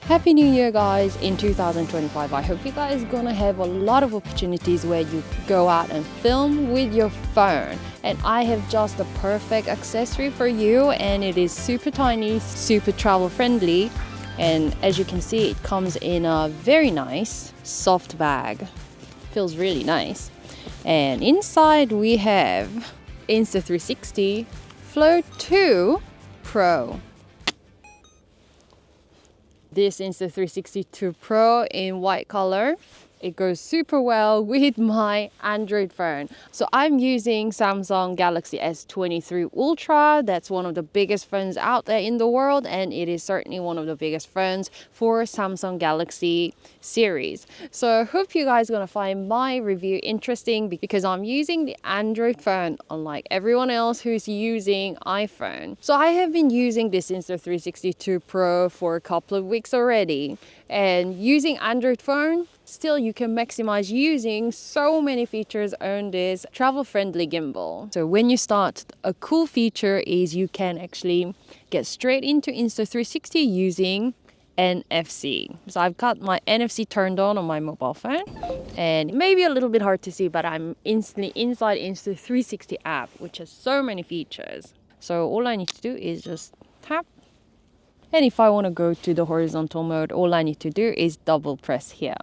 Happy New Year guys in 2025. I hope you guys gonna have a lot of opportunities where you go out and film with your phone. And I have just the perfect accessory for you, and it is super tiny, super travel friendly. And as you can see, it comes in a very nice soft bag. Feels really nice. And inside we have Insta360 Flow 2 Pro. This Insta360 2 Pro in white color. It goes super well with my Android phone. So I'm using Samsung Galaxy S23 Ultra. That's one of the biggest phones out there in the world, and it is certainly one of the biggest phones for Samsung Galaxy series. So I hope you guys are gonna find my review interesting because I'm using the Android phone unlike everyone else who's using iPhone. So I have been using this Insta360 2 Pro for a couple of weeks already, and using Android phone, still you can maximize using so many features on this travel-friendly gimbal. So when you start, a cool feature is you can actually get straight into Insta360 using NFC. So I've got my NFC turned on my mobile phone, and it may be a little bit hard to see, but I'm instantly inside Insta360 app, which has so many features. So all I need to do is just tap. And if I want to go to the horizontal mode, all I need to do is double press here.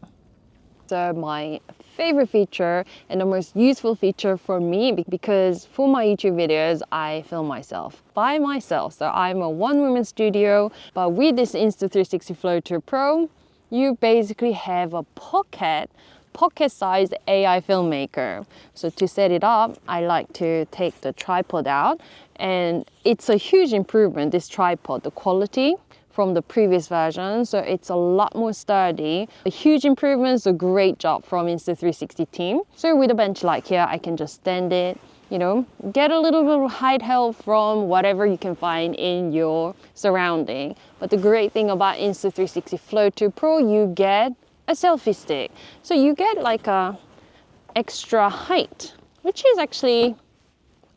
So my favorite feature and the most useful feature for me, because for my YouTube videos, I film myself by myself. So I'm a one-woman studio, but with this Insta360 Flow 2 Pro, you basically have a pocket-sized AI filmmaker. So to set it up, I like to take the tripod out, and it's a huge improvement, this tripod, the quality from the previous version, so it's a lot more sturdy. A huge improvement, a great job from Insta360 team. So with a bench like here, I can just stand it, you know, get a little bit of height help from whatever you can find in your surrounding. But the great thing about Insta360 Flow 2 Pro, you get a selfie stick. So you get like a extra height, which is actually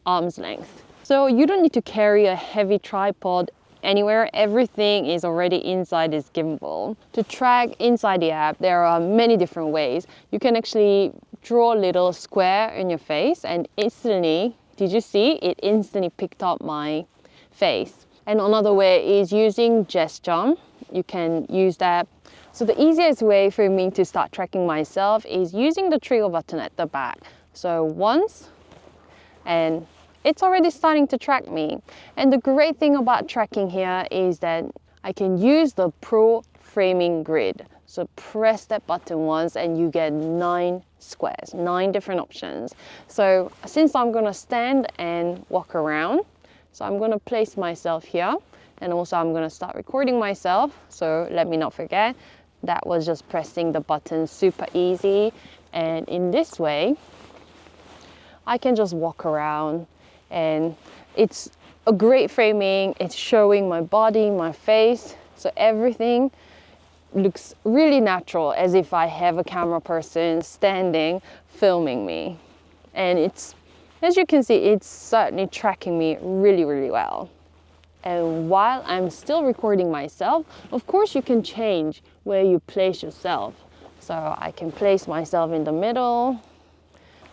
arm's length. So you don't need to carry a heavy tripod anywhere. Everything is already inside this gimbal. To track inside the app, there are many different ways. You can actually draw a little square in your face, and instantly, did you see? It instantly picked up my face. And another way is using gesture. You can use that. So the easiest way for me to start tracking myself is using the trigger button at the back. So once, and it's already starting to track me. And the great thing about tracking here is that I can use the Pro Framing Grid. So press that button once and you get 9 squares, 9 different options. So since I'm gonna stand and walk around, so I'm gonna place myself here, and also I'm gonna start recording myself. So let me not forget, that was just pressing the button, super easy. And in this way, I can just walk around, and it's a great framing. It's showing my body, my face, so everything looks really natural, as if I have a camera person standing filming me. And it's, as you can see, it's certainly tracking me really, really well. And while I'm still recording myself, of course you can change where you place yourself. So I can place myself in the middle,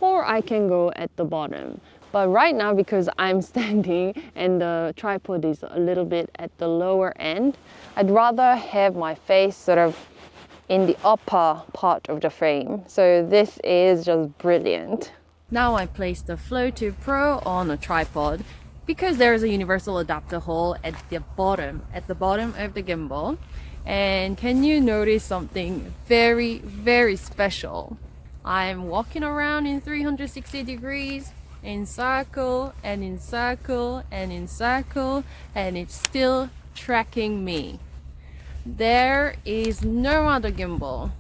or I can go at the bottom. But right now, because I'm standing and the tripod is a little bit at the lower end, I'd rather have my face sort of in the upper part of the frame. So this is just brilliant. Now I placed the Flow 2 Pro on a tripod because there is a universal adapter hole at the bottom of the gimbal. And can you notice something very, very special? I'm walking around in 360 degrees, in circle and in circle and in circle, and it's still tracking me. There is no other gimbal,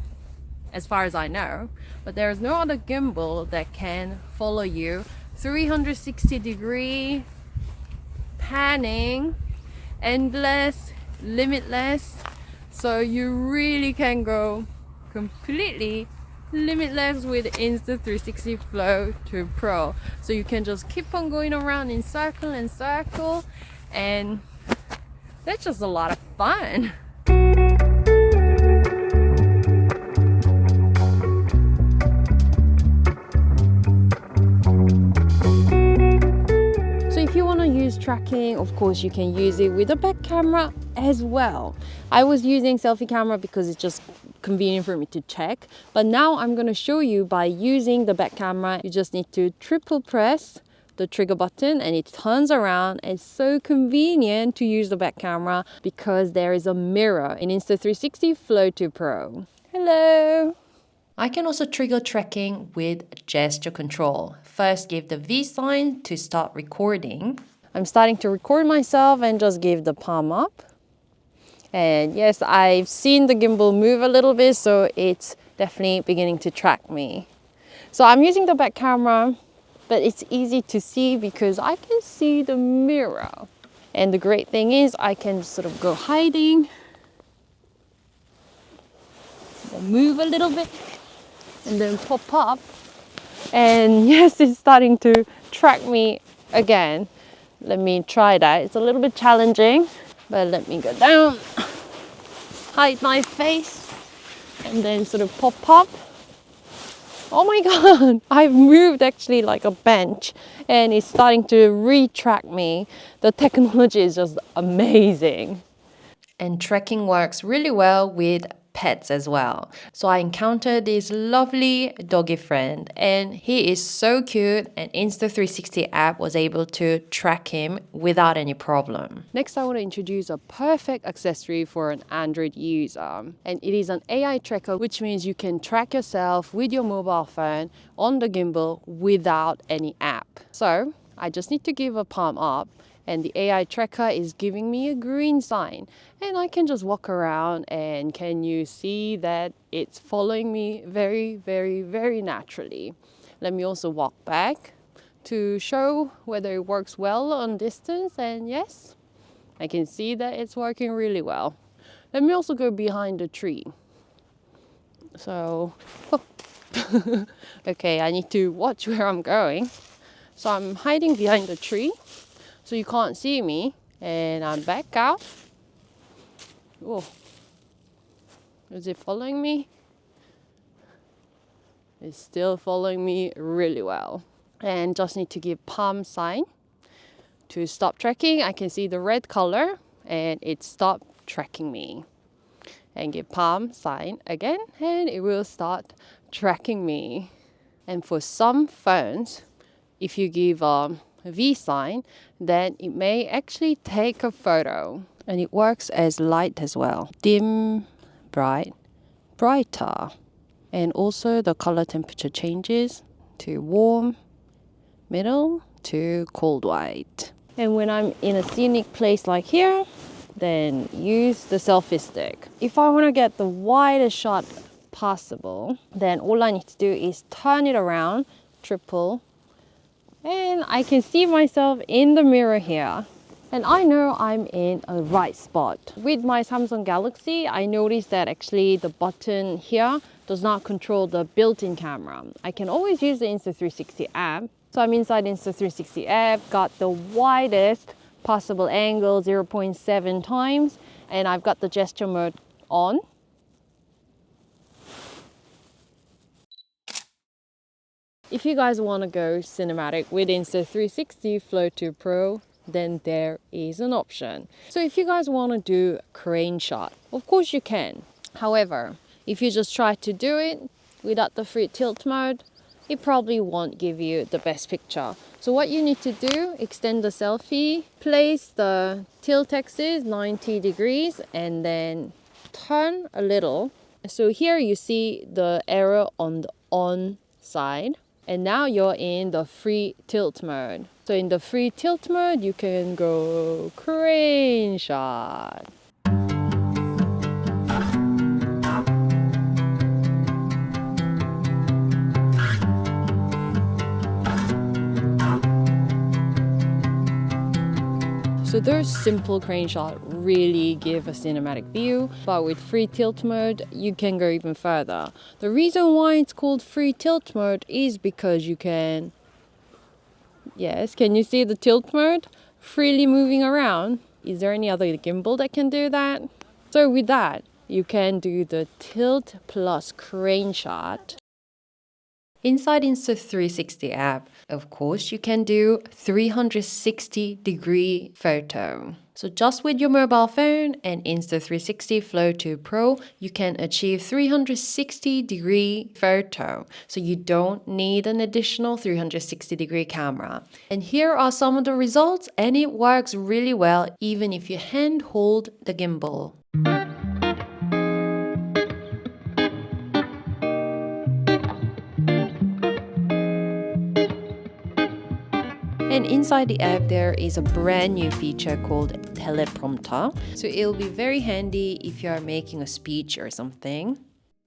as far as I know, but there is no other gimbal that can follow you 360 degree panning, endless, limitless. So you really can go completely limitless with Insta360 Flow 2 Pro. So you can just keep on going around in circle and circle, and that's just a lot of fun. tracking, of course you can use it with a back camera as well. I was using selfie camera because it's just convenient for me to check, but now I'm going to show you by using the back camera. You just need to triple press the trigger button and it turns around. It's so convenient to use the back camera because there is a mirror in Insta360 Flow 2 Pro. Hello! I can also trigger tracking with gesture control. First, give the V sign to start recording. I'm starting to record myself and just give the palm up. And yes, I've seen the gimbal move a little bit, so it's definitely beginning to track me. So I'm using the back camera, but it's easy to see because I can see the mirror. And the great thing is I can sort of go hiding, move a little bit, and then pop up. And yes, it's starting to track me again. Let me try that. It's a little bit challenging, but let me go down, hide my face, and then sort of pop up. Oh my God, I've moved actually like a bench and it's starting to retrack me. The technology is just amazing. And tracking works really well with pets as well. So I encountered this lovely doggy friend and he is so cute, and Insta360 app was able to track him without any problem. Next, I want to introduce a perfect accessory for an Android user, and it is an AI tracker, which means you can track yourself with your mobile phone on the gimbal without any app. So I just need to give a palm up and the AI tracker is giving me a green sign, and I can just walk around and can you see that it's following me very, very, very naturally. Let me also walk back to show whether it works well on distance, and yes, I can see that it's working really well. Let me also go behind the tree. So, okay, I need to watch where I'm going. So I'm hiding behind the tree so you can't see me, and I'm back out. Oh, is it following me? It's still following me really well. And just need to give palm sign to stop tracking. I can see the red color and it stopped tracking me. And give palm sign again and it will start tracking me. And for some phones, if you give a V sign, then it may actually take a photo. And it works as light as well. Dim, bright, brighter. And also the color temperature changes to warm, middle, to cold white. And when I'm in a scenic place like here, then use the selfie stick. If I want to get the widest shot possible, then all I need to do is turn it around, triple, and I can see myself in the mirror here. And I know I'm in a right spot. With my Samsung Galaxy, I noticed that actually the button here does not control the built-in camera. I can always use the Insta360 app. So I'm inside Insta360 app, got the widest possible angle, 0.7 times, and I've got the gesture mode on. If you guys want to go cinematic with Insta360 Flow 2 Pro, then there is an option. So if you guys want to do crane shot, of course you can. However, if you just try to do it without the free tilt mode, it probably won't give you the best picture. So what you need to do, extend the selfie, place the tilt axis 90 degrees and then turn a little. So here you see the arrow on the on side. And now you're in the free tilt mode. So in the free tilt mode, you can go crane shot. So those simple crane shots really give a cinematic view, but with free tilt mode, you can go even further. The reason why it's called free tilt mode is because you can, yes, can you see the tilt mode? Freely moving around. Is there any other gimbal that can do that? So with that, you can do the tilt plus crane shot. Inside Insta360 app, of course, you can do 360-degree photo. So just with your mobile phone and Insta360 Flow 2 Pro, you can achieve 360-degree photo. So you don't need an additional 360-degree camera. And here are some of the results, and it works really well even if you hand hold the gimbal. And inside the app, there is a brand new feature called teleprompter. So it'll be very handy if you are making a speech or something.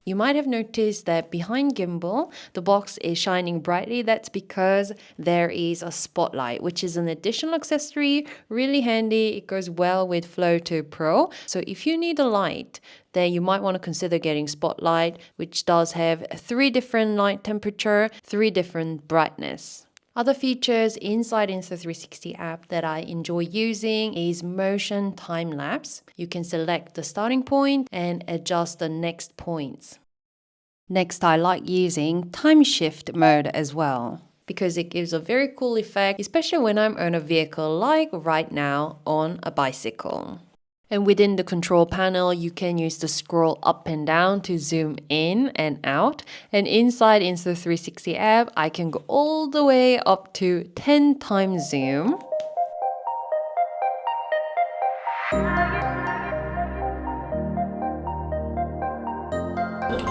You might have noticed that behind gimbal, the box is shining brightly. That's because there is a spotlight, which is an additional accessory, really handy. It goes well with Flow 2 Pro. So if you need a light, then you might want to consider getting spotlight, which does have 3 different light temperature, 3 different brightness. Other features inside Insta360 app that I enjoy using is motion time lapse. You can select the starting point and adjust the next points. Next, I like using time shift mode as well, because it gives a very cool effect, especially when I'm on a vehicle like right now on a bicycle. And within the control panel, you can use the scroll up and down to zoom in and out. And inside Insta360 app, I can go all the way up to 10 times zoom.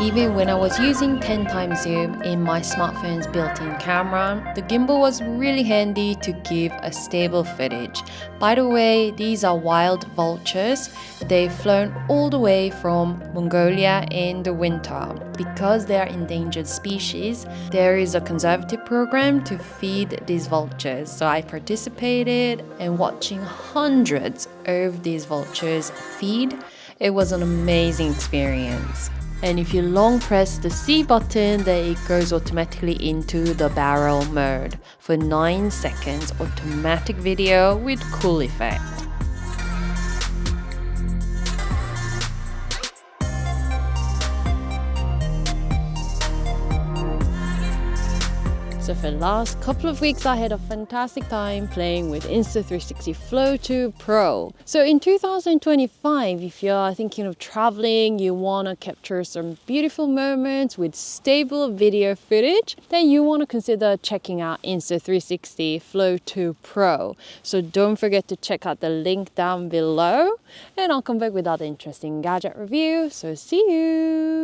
Even when I was using 10 times zoom in my smartphone's built-in camera, the gimbal was really handy to give a stable footage. By the way, these are wild vultures. They've flown all the way from Mongolia in the winter. Because they are endangered species, there is a conservative program to feed these vultures. So I participated in watching hundreds of these vultures feed. It was an amazing experience. And if you long press the C button, then it goes automatically into the barrel mode for 9 seconds automatic video with cool effect. So for the last couple of weeks, I had a fantastic time playing with Insta360 Flow 2 Pro. So in 2025, if you're thinking of traveling, you want to capture some beautiful moments with stable video footage, then you want to consider checking out Insta360 Flow 2 Pro. So don't forget to check out the link down below, and I'll come back with other interesting gadget reviews. So see you!